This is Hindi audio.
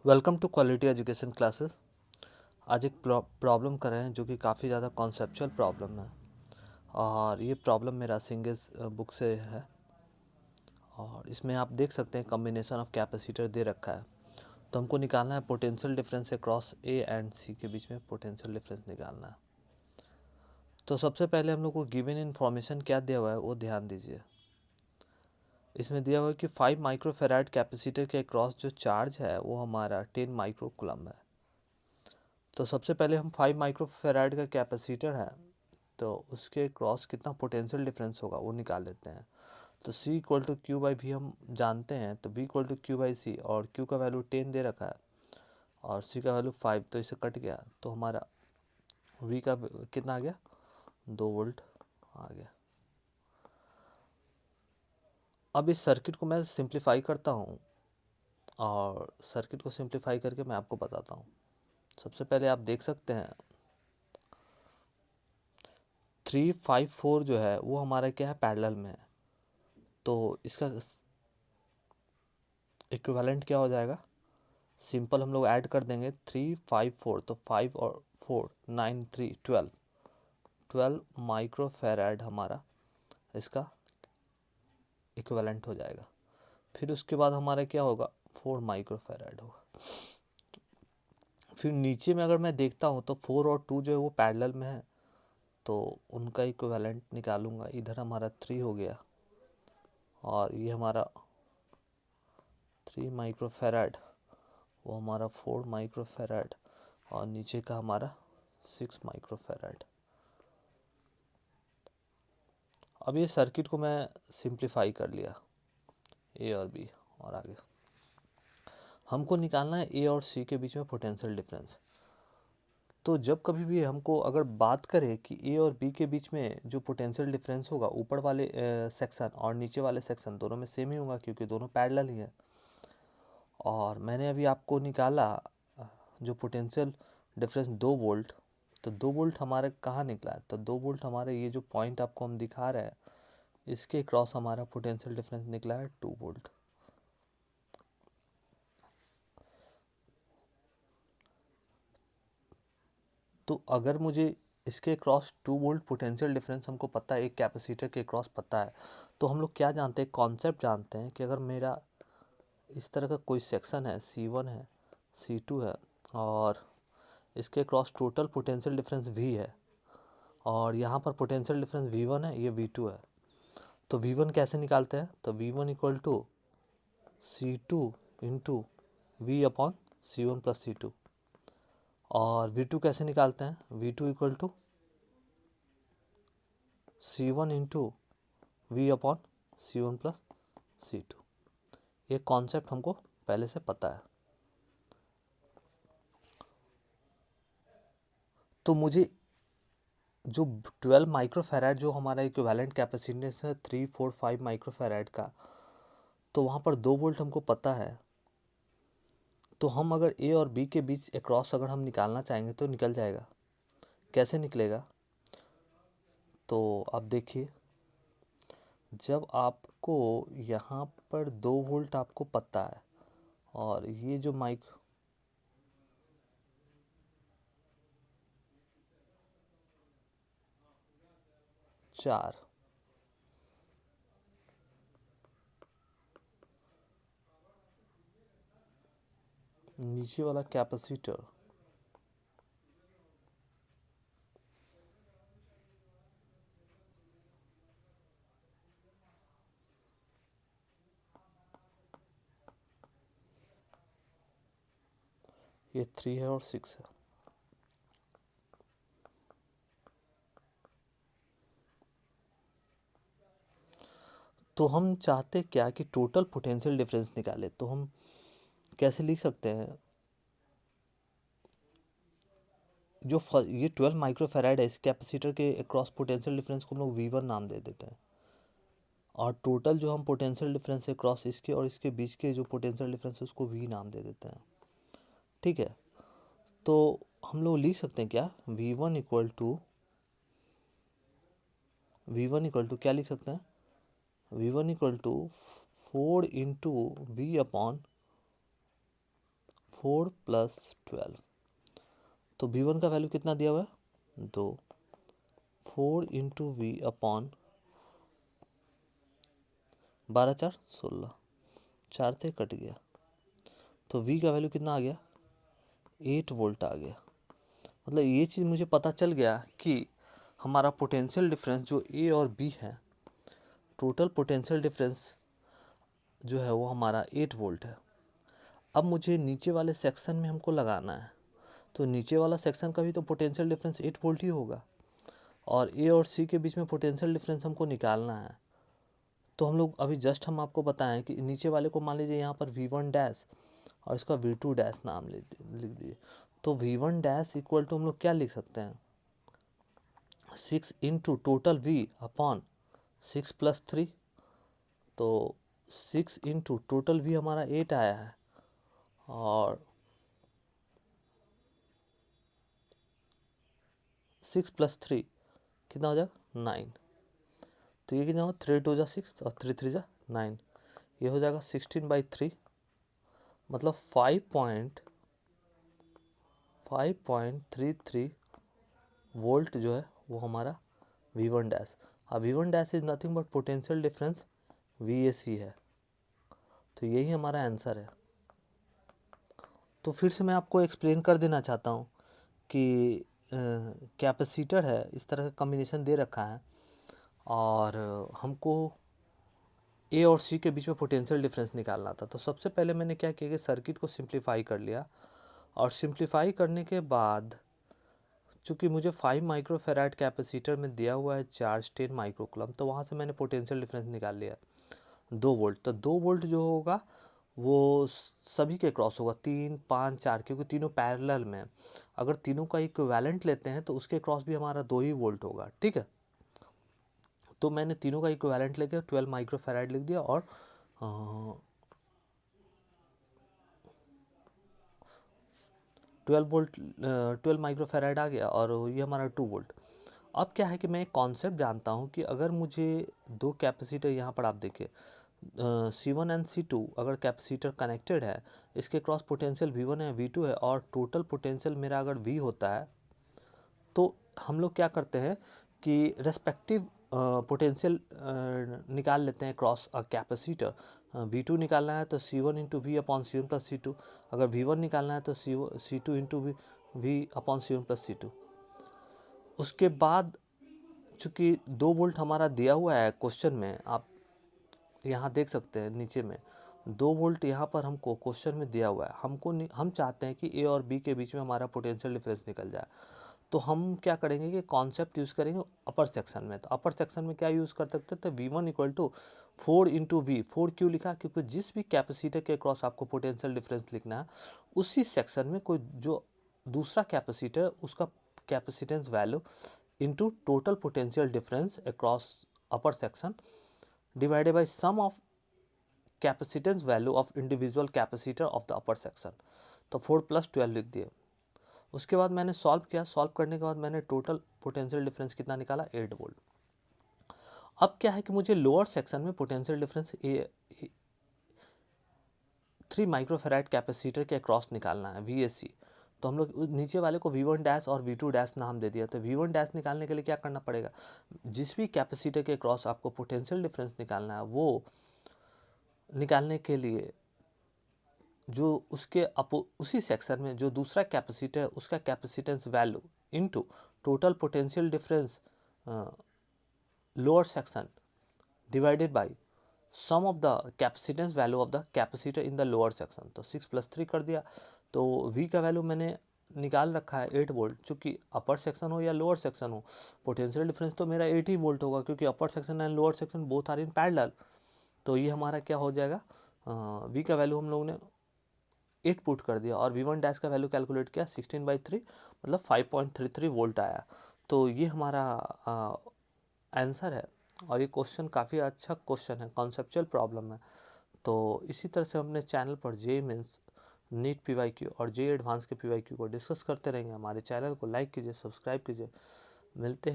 Welcome to quality education classes. आज एक प्रॉब्लम कर रहे हैं जो कि काफ़ी ज़्यादा कॉन्सेप्चुअल प्रॉब्लम है और ये प्रॉब्लम मेरा सिंगेस बुक से है। और इसमें आप देख सकते हैं कॉम्बिनेशन ऑफ कैपेसिटर दे रखा है, तो हमको निकालना है potential difference across A and C के बीच में पोटेंशियल डिफरेंस निकालना है। तो सबसे पहले हम लोग को गिवन इन्फॉर्मेशन क्या दिया हुआ है वो ध्यान दीजिए। इसमें दिया हुआ है कि 5 माइक्रोफेराड कैपेसिटर के अक्रॉस जो चार्ज है वो हमारा 10 माइक्रोकुलम है। तो सबसे पहले हम 5 माइक्रोफेराड का कैपेसिटर है तो उसके क्रॉस कितना पोटेंशियल डिफरेंस होगा वो निकाल लेते हैं। तो C equal to Q by V हम जानते हैं, तो V equal to Q by C, और Q का वैल्यू 10 दे रखा है और C का वैल्यू 5, तो इसे कट गया तो हमारा V का कितना आ गया, 2 वोल्ट आ गया। अब इस सर्किट को मैं सिंप्लीफाई करता हूँ और सर्किट को सिंप्लीफाई करके मैं आपको बताता हूँ। सबसे पहले आप देख सकते हैं 354 जो है वो हमारा क्या है, पैरेलल में है, तो इसका इक्विवेलेंट क्या हो जाएगा, सिंपल हम लोग ऐड कर देंगे 354, तो 5 और 4 9 3 12, 12 माइक्रोफेराड हमारा इसका इक्विवेलेंट हो जाएगा। फिर उसके बाद हमारा क्या होगा, 4 माइक्रोफेराड होगा। फिर नीचे में अगर मैं देखता हूँ तो 4 और 2 जो है वो पैरेलल में है, तो उनका इक्विवेलेंट निकालूंगा। इधर हमारा 3 हो गया और ये हमारा 3 माइक्रोफेराड, वो हमारा 4 माइक्रोफेराड और नीचे का हमारा 6 माइक्रोफेराड। अब ये सर्किट को मैं सिंप्लीफाई कर लिया, ए और बी, और आगे हमको निकालना है ए और सी के बीच में पोटेंशियल डिफरेंस। तो जब कभी भी हमको अगर बात करें कि ए और बी के बीच में जो पोटेंशियल डिफरेंस होगा, ऊपर वाले सेक्शन और नीचे वाले सेक्शन दोनों में सेम ही होगा क्योंकि दोनों पैरेलल ही हैं। और मैंने अभी आपको निकाला जो पोटेंशियल डिफरेंस 2 वोल्ट, तो 2 वोल्ट हमारे कहाँ निकला है, तो 2 वोल्ट हमारे ये जो पॉइंट आपको हम दिखा रहे हैं इसके क्रॉस हमारा पोटेंशियल डिफरेंस निकला है 2 वोल्ट। तो अगर मुझे इसके क्रॉस 2 वोल्ट पोटेंशियल डिफरेंस हमको पता है, एक कैपेसिटर के क्रॉस पता है, तो हम लोग क्या जानते हैं, कॉन्सेप्ट जानते हैं कि अगर मेरा इस तरह का कोई सेक्शन है, C1 है, C2 है और इसके cross total potential difference V है और यहाँ पर पोटेंशियल डिफरेंस V1 है, ये V2 है, तो V1 कैसे निकालते हैं, तो V1 equal to C2 into V upon C1 plus C2। और V2 कैसे निकालते हैं, V2 equal to C1 into V upon C1 plus C2। ये कॉन्सेप्ट हमको पहले से पता है। तो मुझे जो 12 माइक्रोफेराड जो हमारा इक्विवेलेंट कैपेसिटेंस है 3 4 5 माइक्रोफेराड का, तो वहाँ पर 2 वोल्ट हमको पता है, तो हम अगर ए और बी के बीच अक्रॉस अगर हम निकालना चाहेंगे तो निकल जाएगा। कैसे निकलेगा, तो आप देखिए, जब आपको यहाँ पर 2 वोल्ट आपको पता है और ये जो माइक 4, नीचे वाला कैपेसिटर ये 3 है और 6 है। तो हम चाहते क्या कि टोटल पोटेंशियल डिफरेंस निकाले, तो हम कैसे लिख सकते हैं, जो ये 12 माइक्रोफेराड है इस कैपेसिटर के क्रॉस पोटेंशियल डिफरेंस को हम लोग V1 नाम दे देते हैं, और टोटल जो हम पोटेंशियल डिफरेंस है क्रॉस इसके और इसके बीच के जो पोटेंशियल डिफरेंस है उसको V नाम दे देते हैं। ठीक है, तो हम लोग लिख सकते हैं क्या, V1 इक्वल टू क्या लिख सकते हैं, V1 equal to 4 into V upon 4 + 12, तो V1 का वैल्यू कितना दिया हुआ है 2, 4 × V अपॉन 12 4 16, 4 से कट गया, तो V का वैल्यू कितना आ गया 8 वोल्ट आ गया। मतलब ये चीज़ मुझे पता चल गया कि हमारा पोटेंशियल डिफरेंस जो A और B है, टोटल पोटेंशियल डिफरेंस जो है वो हमारा 8 वोल्ट है। अब मुझे नीचे वाले सेक्शन में हमको लगाना है, तो नीचे वाला सेक्शन का भी तो पोटेंशियल डिफरेंस 8 वोल्ट ही होगा, और A और C के बीच में पोटेंशियल डिफरेंस हमको निकालना है। तो हम लोग अभी जस्ट हम आपको बताएं कि नीचे वाले को मान लीजिए यहाँ पर V1 डैश और इसका V2 डैश नाम लिख दीजिए, तो V1 डैश इक्वल टू हम लोग क्या लिख सकते हैं 6 × टोटल V अपॉन 6 + 3, तो 6 × टोटल V हमारा 8 आया है, और 6 + 3 कितना हो जाएगा 9, तो ये कितना होगा 3 × 2 = 6 और 3 3 = 9, ये हो जाएगा 16/3, मतलब 5.33 वोल्ट जो है वो हमारा V1 डैश। अब V1 dash is nothing but potential difference VAC है, तो यही हमारा आंसर है। तो फिर से मैं आपको एक्सप्लेन कर देना चाहता हूँ कि कैपेसिटर है, इस तरह का कॉम्बिनेशन दे रखा है, और हमको A और C के बीच में पोटेंशियल डिफरेंस निकालना था। तो सबसे पहले मैंने क्या किया कि सर्किट को सिंप्लीफाई कर लिया, और सिंप्लीफाई करने के बाद चूँकि मुझे 5 माइक्रोफेराड कैपेसिटर में दिया हुआ है चार्ज 10 माइक्रोकूलम, तो वहाँ से मैंने पोटेंशियल डिफरेंस निकाल लिया 2 वोल्ट। तो 2 वोल्ट जो होगा वो सभी के क्रॉस होगा 3 5 4, क्योंकि तीनों पैरेलल में। अगर तीनों का इक्विवेलेंट लेते हैं तो उसके क्रॉस भी हमारा 2 ही वोल्ट होगा, ठीक है। तो मैंने तीनों का इक्विवेलेंट लेके 12 माइक्रोफेराड लिख दिया, और 12 माइक्रोफेराड आ गया, और ये हमारा 2 वोल्ट। अब क्या है कि मैं एक कॉन्सेप्ट जानता हूँ कि अगर मुझे दो कैपेसिटर, यहाँ पर आप देखिए C1 एंड C2 अगर कैपेसिटर कनेक्टेड है, इसके क्रॉस पोटेंशियल V1 है V2 है, और टोटल पोटेंशियल मेरा अगर V होता है, तो हम लोग क्या करते हैं कि रेस्पेक्टिव पोटेंशियल निकाल लेते हैं क्रॉस कैपेसिटर। V2 निकालना है तो C1 × V upon C1 + C2, अगर V1 निकालना है तो C2 × V upon C1 + C2। उसके बाद चूँकि 2 वोल्ट हमारा दिया हुआ है क्वेश्चन में, आप यहाँ देख सकते हैं नीचे में 2 वोल्ट यहाँ पर हमको क्वेश्चन में दिया हुआ है। हम चाहते हैं कि A और B के बीच में हमारा पोटेंशियल डिफरेंस निकल जाए, तो हम क्या करेंगे कि कॉन्सेप्ट यूज़ करेंगे अपर सेक्शन में। तो अपर सेक्शन में क्या यूज़ कर सकते हैं, तो V1 = 4 × V। 4 क्यों लिखा, क्योंकि जिस भी कैपेसिटर के क्रॉस आपको पोटेंशियल डिफरेंस लिखना है, उसी सेक्शन में कोई जो दूसरा कैपेसिटर, उसका capacitance value into total potential difference across upper section divided by sum of capacitance value of individual capacitor of the upper section. तो 4 + 12 लिख दिए। उसके बाद मैंने सॉल्व किया, सॉल्व करने के बाद मैंने टोटल पोटेंशियल डिफरेंस कितना निकाला 8 वोल्ट। अब क्या है कि मुझे लोअर सेक्शन में पोटेंशियल डिफरेंस 3 माइक्रोफेराड कैपेसिटर के अक्रॉस निकालना है VAC। तो हम लोग नीचे वाले को V1 डैश और V2 डैश नाम दे दिया। तो V1 डैश निकालने के लिए क्या करना पड़ेगा, जिस भी कैपेसिटर के क्रॉस आपको पोटेंशियल डिफरेंस निकालना है, वो निकालने के लिए जो उसके उसी सेक्शन में जो दूसरा कैपेसिटर है, उसका capacitance value into total potential difference lower section divided by sum of the capacitance value of the capacitor in the lower section. तो 6 + 3 कर दिया, तो V का वैल्यू मैंने निकाल रखा है 8 वोल्ट। चूँकि अपर सेक्शन हो या लोअर सेक्शन हो, पोटेंशियल डिफरेंस तो मेरा 8 ही वोल्ट होगा, क्योंकि upper section and lower section both are in parallel. तो ये हमारा क्या हो जाएगा, V का वैल्यू हम लोगों ने 8 पुट कर दिया, और V1 डैश का वैल्यू कैलकुलेट किया 16/3, मतलब 5.33 वोल्ट आया। तो ये हमारा आंसर है, और ये क्वेश्चन काफ़ी अच्छा क्वेश्चन है, कॉन्सेप्चुअल प्रॉब्लम है। तो इसी तरह से हमने चैनल पर JEE मेंस, नीट PYQ और JEE एडवांस के PYQ को डिस्कस करते रहेंगे। हमारे चैनल को लाइक कीजिए, सब्सक्राइब कीजिए। मिलते हैं